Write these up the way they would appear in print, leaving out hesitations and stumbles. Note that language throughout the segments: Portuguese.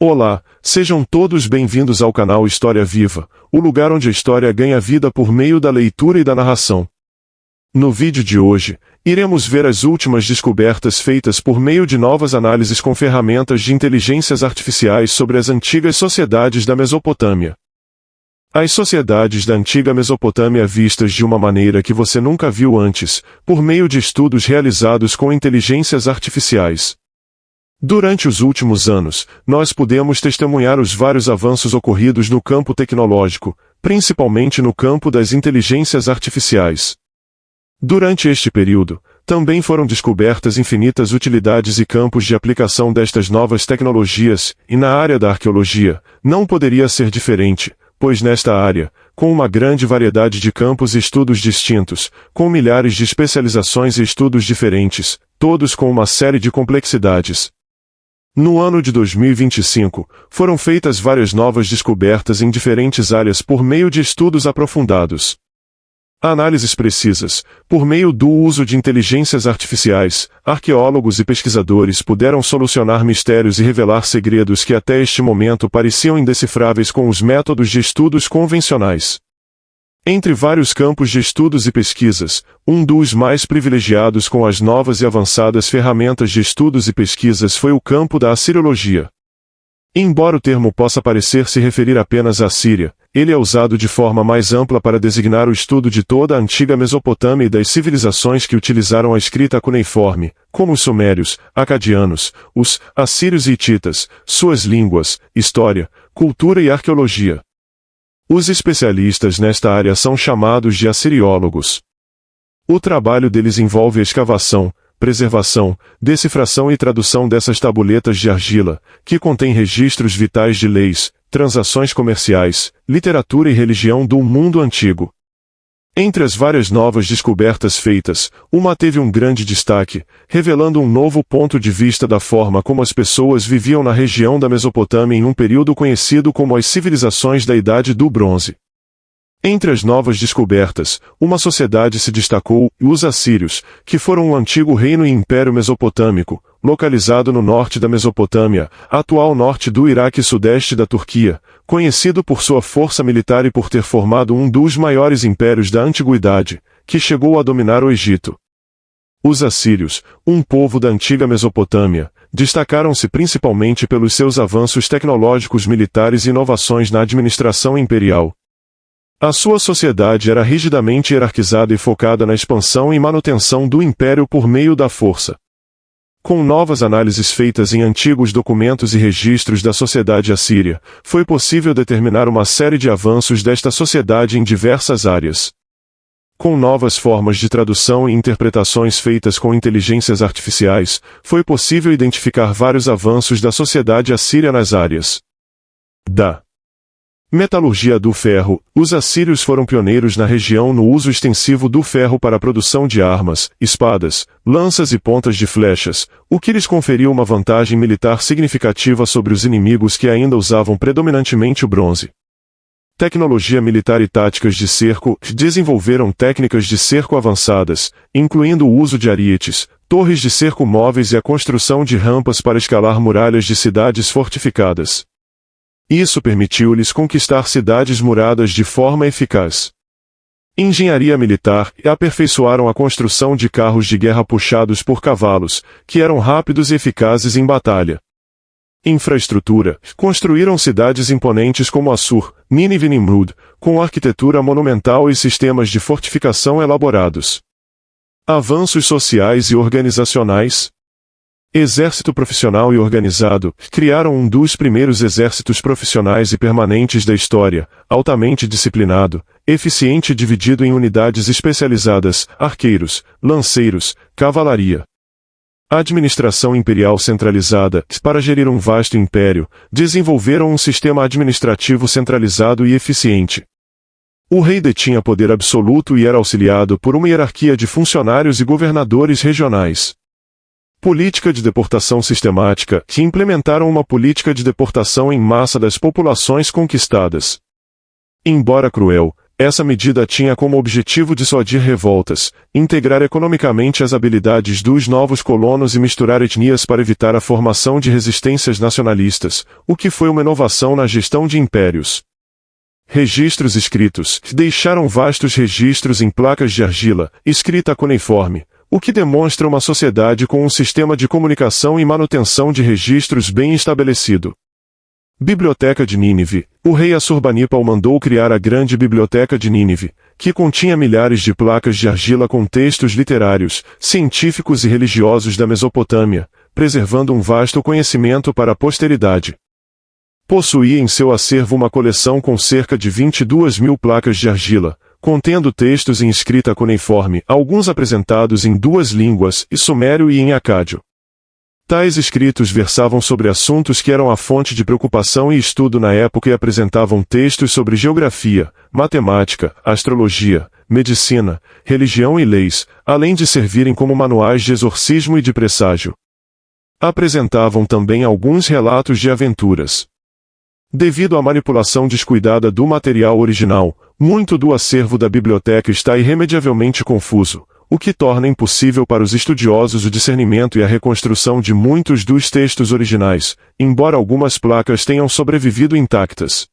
Olá, sejam todos bem-vindos ao canal História Viva, o lugar onde a história ganha vida por meio da leitura e da narração. No vídeo de hoje, iremos ver as últimas descobertas feitas por meio de novas análises com ferramentas de inteligências artificiais sobre as antigas sociedades da Mesopotâmia. As sociedades da antiga Mesopotâmia vistas de uma maneira que você nunca viu antes, por meio de estudos realizados com inteligências artificiais. Durante os últimos anos, nós pudemos testemunhar os vários avanços ocorridos no campo tecnológico, principalmente no campo das inteligências artificiais. Durante este período, também foram descobertas infinitas utilidades e campos de aplicação destas novas tecnologias, e na área da arqueologia, não poderia ser diferente, pois nesta área, com uma grande variedade de campos e estudos distintos, com milhares de especializações e estudos diferentes, todos com uma série de complexidades. No ano de 2025, foram feitas várias novas descobertas em diferentes áreas por meio de estudos aprofundados. Análises precisas, por meio do uso de inteligências artificiais, arqueólogos e pesquisadores puderam solucionar mistérios e revelar segredos que até este momento pareciam indecifráveis com os métodos de estudos convencionais. Entre vários campos de estudos e pesquisas, um dos mais privilegiados com as novas e avançadas ferramentas de estudos e pesquisas foi o campo da assiriologia. Embora o termo possa parecer se referir apenas à Síria, ele é usado de forma mais ampla para designar o estudo de toda a antiga Mesopotâmia e das civilizações que utilizaram a escrita cuneiforme, como os sumérios, acadianos, os assírios e hititas, suas línguas, história, cultura e arqueologia. Os especialistas nesta área são chamados de assiriólogos. O trabalho deles envolve a escavação, preservação, decifração e tradução dessas tabuletas de argila, que contêm registros vitais de leis, transações comerciais, literatura e religião do mundo antigo. Entre as várias novas descobertas feitas, uma teve um grande destaque, revelando um novo ponto de vista da forma como as pessoas viviam na região da Mesopotâmia em um período conhecido como as civilizações da Idade do Bronze. Entre as novas descobertas, uma sociedade se destacou, os assírios, que foram um antigo reino e império mesopotâmico, localizado no norte da Mesopotâmia, atual norte do Iraque e sudeste da Turquia, conhecido por sua força militar e por ter formado um dos maiores impérios da antiguidade, que chegou a dominar o Egito. Os assírios, um povo da antiga Mesopotâmia, destacaram-se principalmente pelos seus avanços tecnológicos militares e inovações na administração imperial. A sua sociedade era rigidamente hierarquizada e focada na expansão e manutenção do império por meio da força. Com novas análises feitas em antigos documentos e registros da sociedade assíria, foi possível determinar uma série de avanços desta sociedade em diversas áreas. Com novas formas de tradução e interpretações feitas com inteligências artificiais, foi possível identificar vários avanços da sociedade assíria nas áreas da metalurgia do ferro. Os assírios foram pioneiros na região no uso extensivo do ferro para a produção de armas, espadas, lanças e pontas de flechas, o que lhes conferiu uma vantagem militar significativa sobre os inimigos que ainda usavam predominantemente o bronze. Tecnologia militar e táticas de cerco. Desenvolveram técnicas de cerco avançadas, incluindo o uso de arietes, torres de cerco móveis e a construção de rampas para escalar muralhas de cidades fortificadas. Isso permitiu-lhes conquistar cidades muradas de forma eficaz. Engenharia militar. Aperfeiçoaram a construção de carros de guerra puxados por cavalos, que eram rápidos e eficazes em batalha. Infraestrutura. Construíram cidades imponentes como Assur, Nínive e Nimrud, com arquitetura monumental e sistemas de fortificação elaborados. Avanços sociais e organizacionais. Exército profissional e organizado. Criaram um dos primeiros exércitos profissionais e permanentes da história, altamente disciplinado, eficiente e dividido em unidades especializadas, arqueiros, lanceiros, cavalaria. Administração imperial centralizada. Para gerir um vasto império, desenvolveram um sistema administrativo centralizado e eficiente. O rei detinha poder absoluto e era auxiliado por uma hierarquia de funcionários e governadores regionais. Política de deportação sistemática, que implementaram uma política de deportação em massa das populações conquistadas. Embora cruel, Essa medida tinha como objetivo dissuadir revoltas, integrar economicamente as habilidades dos novos colonos e misturar etnias para evitar a formação de resistências nacionalistas, o que foi uma inovação na gestão de impérios. Registros escritos deixaram vastos registros em placas de argila, escrita cuneiforme, o que demonstra uma sociedade com um sistema de comunicação e manutenção de registros bem estabelecido. Biblioteca de Nínive. O rei Assurbanipal mandou criar a grande Biblioteca de Nínive, que continha milhares de placas de argila com textos literários, científicos e religiosos da Mesopotâmia, preservando um vasto conhecimento para a posteridade. Possuía em seu acervo uma coleção com cerca de 22.000 placas de argila, contendo textos em escrita cuneiforme, alguns apresentados em duas línguas, sumério e em acádio. Tais escritos versavam sobre assuntos que eram a fonte de preocupação e estudo na época e apresentavam textos sobre geografia, matemática, astrologia, medicina, religião e leis, além de servirem como manuais de exorcismo e de presságio. Apresentavam também alguns relatos de aventuras. Devido à manipulação descuidada do material original, muito do acervo da biblioteca está irremediavelmente confuso, o que torna impossível para os estudiosos o discernimento e a reconstrução de muitos dos textos originais, embora algumas placas tenham sobrevivido intactas.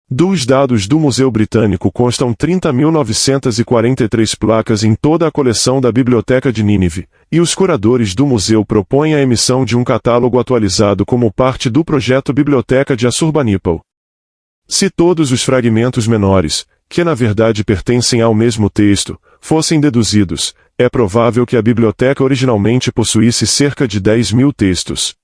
Dos dados do Museu Britânico constam 30.943 placas em toda a coleção da Biblioteca de Nínive, e os curadores do museu propõem a emissão de um catálogo atualizado como parte do projeto Biblioteca de Assurbanipal. Se todos os fragmentos menores, que na verdade pertencem ao mesmo texto, fossem deduzidos, é provável que a biblioteca originalmente possuísse cerca de 10.000 textos.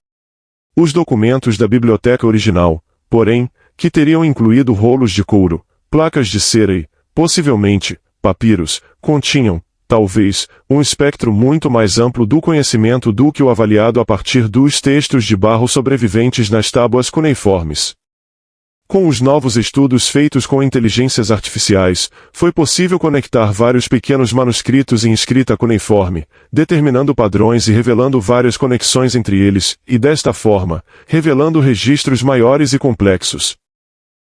Os documentos da biblioteca original, porém, que teriam incluído rolos de couro, placas de cera e, possivelmente, papiros, continham, talvez, um espectro muito mais amplo do conhecimento do que o avaliado a partir dos textos de barro sobreviventes nas tábuas cuneiformes. Com os novos estudos feitos com inteligências artificiais, foi possível conectar vários pequenos manuscritos em escrita cuneiforme, determinando padrões e revelando várias conexões entre eles, e desta forma, revelando registros maiores e complexos.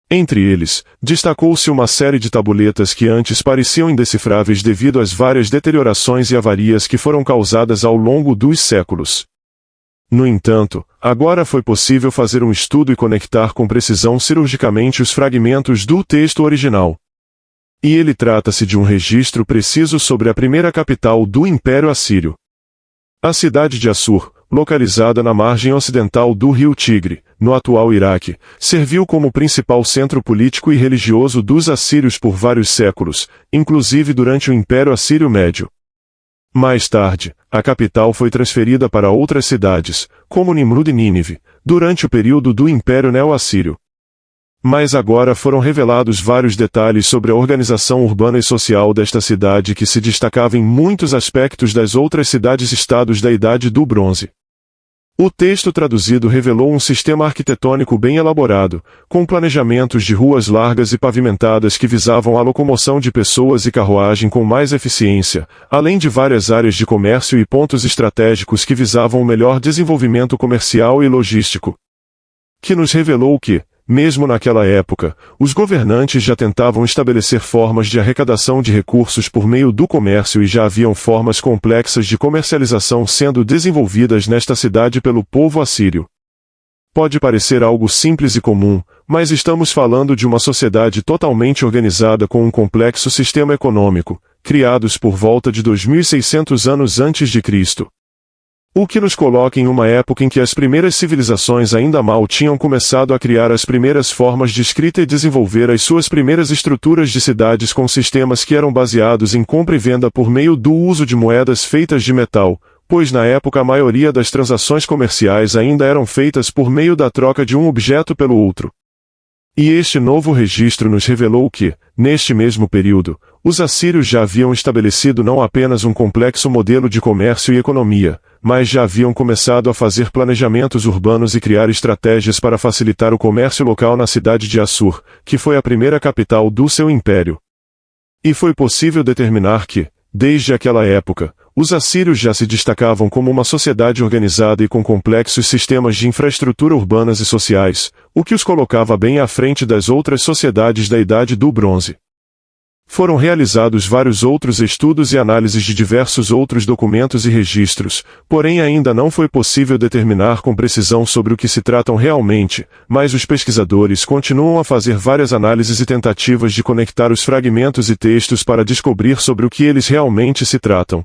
Entre eles, destacou-se uma série de tabuletas que antes pareciam indecifráveis devido às várias deteriorações e avarias que foram causadas ao longo dos séculos. No entanto, agora foi possível fazer um estudo e conectar com precisão cirurgicamente os fragmentos do texto original. E ele trata-se de um registro preciso sobre a primeira capital do Império Assírio. A cidade de Assur, localizada na margem ocidental do rio Tigre, no atual Iraque, serviu como principal centro político e religioso dos assírios por vários séculos, inclusive durante o Império Assírio Médio. Mais tarde, a capital foi transferida para outras cidades, como Nimrud e Nínive, durante o período do Império Neo-Assírio. Mas agora foram revelados vários detalhes sobre a organização urbana e social desta cidade que se destacava em muitos aspectos das outras cidades-estados da Idade do Bronze. O texto traduzido revelou um sistema arquitetônico bem elaborado, com planejamentos de ruas largas e pavimentadas que visavam a locomoção de pessoas e carruagem com mais eficiência, além de várias áreas de comércio e pontos estratégicos que visavam o melhor desenvolvimento comercial e logístico. Que nos revelou que, mesmo naquela época, os governantes já tentavam estabelecer formas de arrecadação de recursos por meio do comércio e já haviam formas complexas de comercialização sendo desenvolvidas nesta cidade pelo povo assírio. Pode parecer algo simples e comum, mas estamos falando de uma sociedade totalmente organizada com um complexo sistema econômico, criados por volta de 2600 anos antes de Cristo. O que nos coloca em uma época em que as primeiras civilizações ainda mal tinham começado a criar as primeiras formas de escrita e desenvolver as suas primeiras estruturas de cidades com sistemas que eram baseados em compra e venda por meio do uso de moedas feitas de metal, pois na época a maioria das transações comerciais ainda eram feitas por meio da troca de um objeto pelo outro. E este novo registro nos revelou que, neste mesmo período, os assírios já haviam estabelecido não apenas um complexo modelo de comércio e economia, mas já haviam começado a fazer planejamentos urbanos e criar estratégias para facilitar o comércio local na cidade de Assur, que foi a primeira capital do seu império. E foi possível determinar que, desde aquela época, os assírios já se destacavam como uma sociedade organizada e com complexos sistemas de infraestrutura urbanas e sociais, o que os colocava bem à frente das outras sociedades da Idade do Bronze. Foram realizados vários outros estudos e análises de diversos outros documentos e registros, porém ainda não foi possível determinar com precisão sobre o que se tratam realmente, mas os pesquisadores continuam a fazer várias análises e tentativas de conectar os fragmentos e textos para descobrir sobre o que eles realmente se tratam.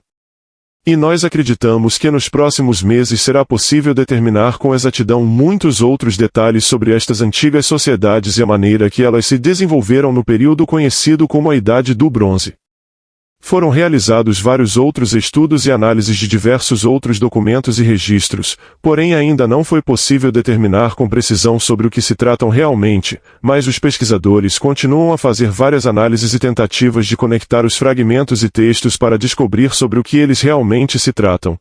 E nós acreditamos que nos próximos meses será possível determinar com exatidão muitos outros detalhes sobre estas antigas sociedades e a maneira que elas se desenvolveram no período conhecido como a Idade do Bronze. Foram realizados vários outros estudos e análises de diversos outros documentos e registros, porém ainda não foi possível determinar com precisão sobre o que se tratam realmente, mas os pesquisadores continuam a fazer várias análises e tentativas de conectar os fragmentos e textos para descobrir sobre o que eles realmente se tratam.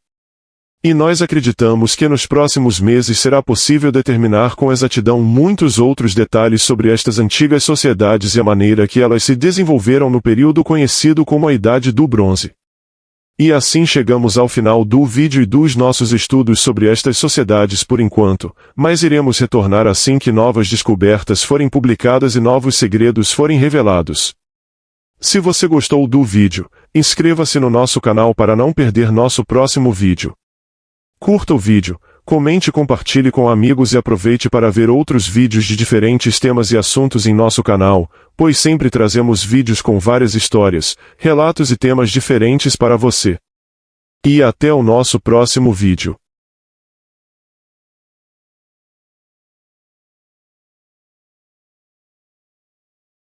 E nós acreditamos que nos próximos meses será possível determinar com exatidão muitos outros detalhes sobre estas antigas sociedades e a maneira que elas se desenvolveram no período conhecido como a Idade do Bronze. E assim chegamos ao final do vídeo e dos nossos estudos sobre estas sociedades por enquanto, mas iremos retornar assim que novas descobertas forem publicadas e novos segredos forem revelados. Se você gostou do vídeo, inscreva-se no nosso canal para não perder nosso próximo vídeo. Curta o vídeo, comente e compartilhe com amigos e aproveite para ver outros vídeos de diferentes temas e assuntos em nosso canal, pois sempre trazemos vídeos com várias histórias, relatos e temas diferentes para você. E até o nosso próximo vídeo.